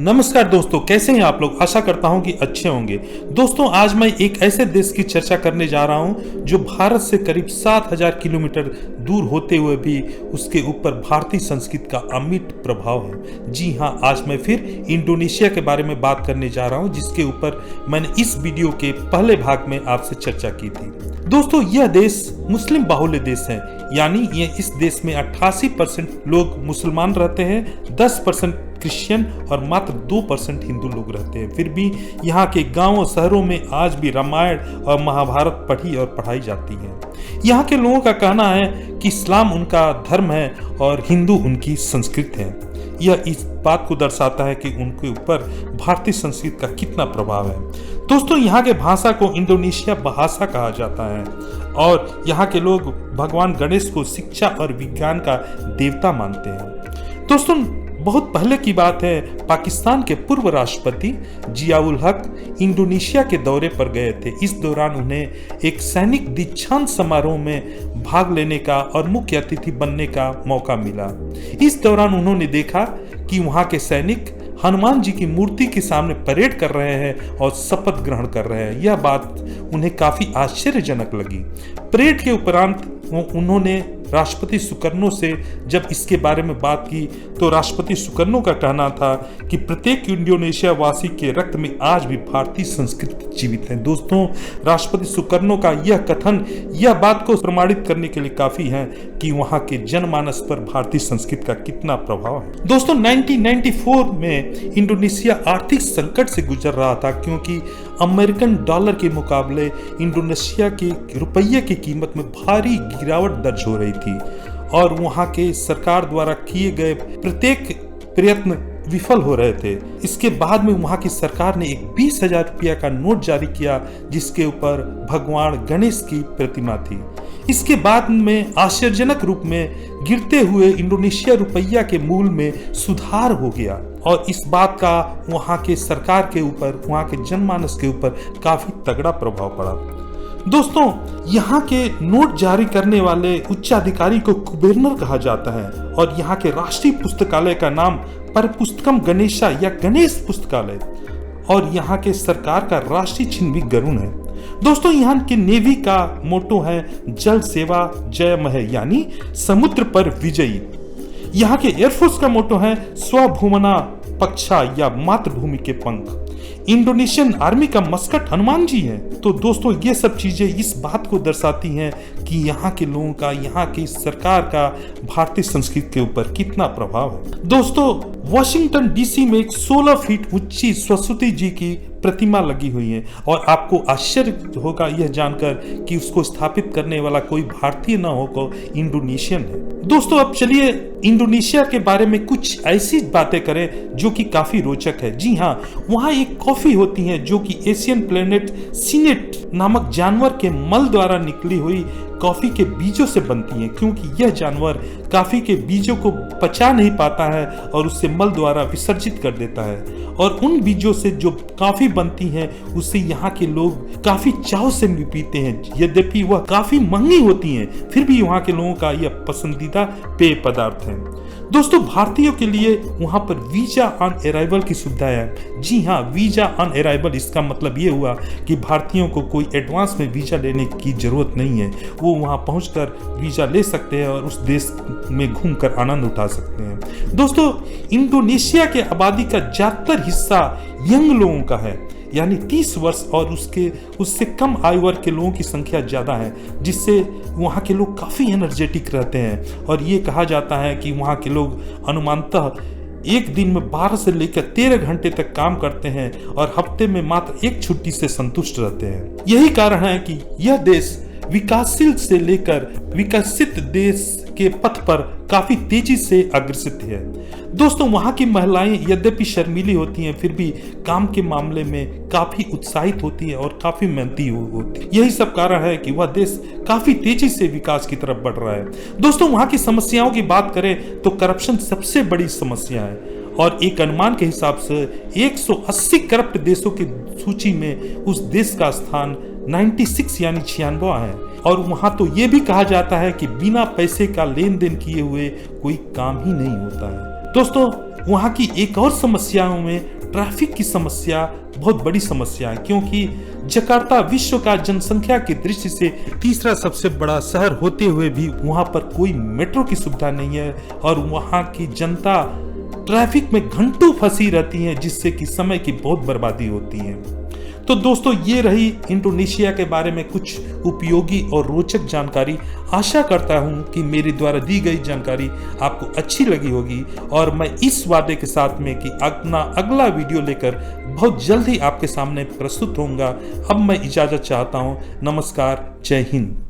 नमस्कार दोस्तों, कैसे हैं आप लोग। आशा करता हूं कि अच्छे होंगे। दोस्तों, आज मैं एक ऐसे देश की चर्चा करने जा रहा हूं जो भारत से करीब 7000 किलोमीटर दूर होते हुए भी उसके ऊपर भारतीय संस्कृति का अमिट प्रभाव है। जी हां, आज मैं फिर इंडोनेशिया के बारे में बात करने जा रहा हूं, जिसके ऊपर मैंने इस वीडियो के पहले भाग में आपसे चर्चा की थी। दोस्तों, यह देश मुस्लिम बाहुल्य देश है, यानी इस देश में 88% लोग मुसलमान रहते हैं, 10% क्रिश्चियन और मात्र 2% हिंदू लोग रहते हैं। फिर भी यहाँ के गांवों शहरों में आज भी रामायण और महाभारत पढ़ी और पढ़ाई जाती है। यहाँ के लोगों का कहना है कि इस्लाम उनका धर्म है और हिंदू उनकी संस्कृति है। यह इस बात को दर्शाता है कि उनके ऊपर भारतीय संस्कृति का कितना प्रभाव है। दोस्तों, यहाँ के भाषा को इंडोनेशिया भाषा कहा जाता है और यहाँ के लोग भगवान गणेश को शिक्षा और विज्ञान का देवता मानते हैं। दोस्तों, बहुत पहले की बात है, पाकिस्तान के पूर्व राष्ट्रपति जियाउल हक इंडोनेशिया के दौरे पर गए थे। इस दौरान उन्हें एक सैनिक दीक्षांत समारोह में भाग लेने का और मुख्य अतिथि बनने का मौका मिला। इस दौरान उन्होंने देखा कि वहां के सैनिक हनुमान जी की मूर्ति के सामने परेड कर रहे हैं और शपथ ग्रहण कर रहे हैं। यह बात उन्हें काफी आश्चर्यजनक लगी। परेड के उपरांत उन्होंने राष्ट्रपति सुकर्नो से जब इसके बारे में बात की तो राष्ट्रपति सुकर्नो का कहना था कि प्रत्येक इंडोनेशिया वासी के रक्त में आज भी भारतीय संस्कृति जीवित है। दोस्तों, राष्ट्रपति सुकर्नो का यह कथन यह बात को प्रमाणित करने के लिए काफी है कि वहां के जनमानस पर भारतीय संस्कृति का कितना प्रभाव है। दोस्तों, 1994 में इंडोनेशिया आर्थिक संकट से गुजर रहा था, क्योंकि अमेरिकन डॉलर के मुकाबले इंडोनेशिया के रुपये की कीमत में भारी गिरावट दर्ज हो रही थी और वहां के सरकार द्वारा किए गए प्रत्येक प्रयत्न विफल हो रहे थे। इसके बाद में वहां की सरकार ने एक 20,000 रुपया का नोट जारी किया, जिसके ऊपर भगवान गणेश की प्रतिमा थी। इसके बाद में आश्चर्यजनक रूप में गिरते हुए इंडोनेशिया रुपया के मूल्य में सुधार हो गया और इस बात का वहां के सरकार के ऊपर, वहां के जनमानस के ऊपर काफी तगड़ा प्रभाव पड़ा। दोस्तों, यहाँ के नोट जारी करने वाले उच्चाधिकारी को गवर्नर कहा जाता है और यहाँ के राष्ट्रीय पुस्तकालय का नाम परपुस्तकम गणेशा या गणेश पुस्तकालय और यहाँ के सरकार का राष्ट्रीय चिन्ह भी गरुड़ है। दोस्तों, यहाँ के नेवी का मोटो है जल सेवा जयमह, यानी समुद्र पर विजयी। यहाँ के एयरफोर्स का मोटो है स्वभूमना पक्षा या मातृभूमि के पंख। इंडोनेशियन आर्मी का मस्कट हनुमान जी है। तो दोस्तों, ये सब चीजें इस बात को दर्शाती हैं कि यहाँ के लोगों का, यहाँ की सरकार का भारतीय संस्कृति के ऊपर कितना प्रभाव है। दोस्तों, वॉशिंगटन डीसी में एक 16 फीट ऊंची सरस्वती जी की प्रतिमा लगी हुई है और आपको आश्चर्य होगा यह जानकर कि उसको स्थापित करने वाला कोई भारतीय न होकर इंडोनेशियन है। दोस्तों, अब चलिए इंडोनेशिया के बारे में कुछ ऐसी बातें करें जो कि काफी रोचक है। जी हाँ, वहाँ एक कॉफी होती है जो कि एशियन प्लेनेट सीनेट नामक जानवर के मल द्वारा निकली हुई कॉफी के बीजों से बनती है, क्योंकि यह जानवर कॉफी के बीजों को पचा नहीं पाता है और उससे मल द्वारा विसर्जित कर देता है और उन बीजों से जो कॉफी बनती है उसे यहाँ के लोग काफी चाव से पीते हैं। यद्यपि वह काफी महंगी होती है, फिर भी वहाँ के लोगों का यह पसंदीदा पेय पदार्थ है। दोस्तों, भारतीयों के लिए वहां पर वीजा ऑन अराइवल की सुविधा है। जी हाँ, वीजा ऑन अराइवल, इसका मतलब ये हुआ कि भारतीयों को कोई एडवांस में वीजा लेने की जरूरत नहीं है। वो वहां पहुंचकर वीजा ले सकते हैं और उस देश में घूमकर आनंद उठा सकते हैं। दोस्तों, इंडोनेशिया के आबादी का ज्यादातर हिस्सा यंग लोगों का है, यानी 30 वर्ष और उससे कम आयु वर्ग के लोगों की संख्या ज्यादा है, जिससे वहाँ के लोग काफी एनर्जेटिक रहते हैं और ये कहा जाता है कि वहाँ के लोग अनुमानतः एक दिन में 12 से लेकर 13 घंटे तक काम करते हैं और हफ्ते में मात्र एक छुट्टी से संतुष्ट रहते हैं। यही कारण है कि यह देश विकासशील से लेकर विकसित देश के पथ पर काफी तेजी से अग्रसित है। दोस्तों, वहां की महिलाएं यद्यपि शर्मीली होती हैं, फिर भी काम के मामले में काफी उत्साहित होती है और काफी मेहनती होती है। यही सब कारण है कि वह देश काफी तेजी से विकास की तरफ बढ़ रहा है। दोस्तों, वहां की समस्याओं की बात करें तो करप्शन सबसे बड़ी समस्या है और एक अनुमान के हिसाब से 180 करप्ट देशों की सूची में उस देश का स्थान 96 यानी 96 है और वहां तो ये भी कहा जाता है कि बिना पैसे का लेन देन किए हुए कोई काम ही नहीं होता है। दोस्तों, वहाँ की एक और समस्याओं में ट्रैफिक की समस्या बहुत बड़ी समस्या है, क्योंकि जकार्ता विश्व का जनसंख्या की दृष्टि से तीसरा सबसे बड़ा शहर होते हुए भी वहां पर कोई मेट्रो की सुविधा नहीं है और वहां की जनता ट्रैफिक में घंटों फंसी रहती है, जिससे कि समय की बहुत बर्बादी होती है। तो दोस्तों, ये रही इंडोनेशिया के बारे में कुछ उपयोगी और रोचक जानकारी। आशा करता हूं कि मेरे द्वारा दी गई जानकारी आपको अच्छी लगी होगी और मैं इस वादे के साथ में कि अपना अगला वीडियो लेकर बहुत जल्द ही आपके सामने प्रस्तुत होऊंगा। अब मैं इजाजत चाहता हूं। नमस्कार, जय हिंद।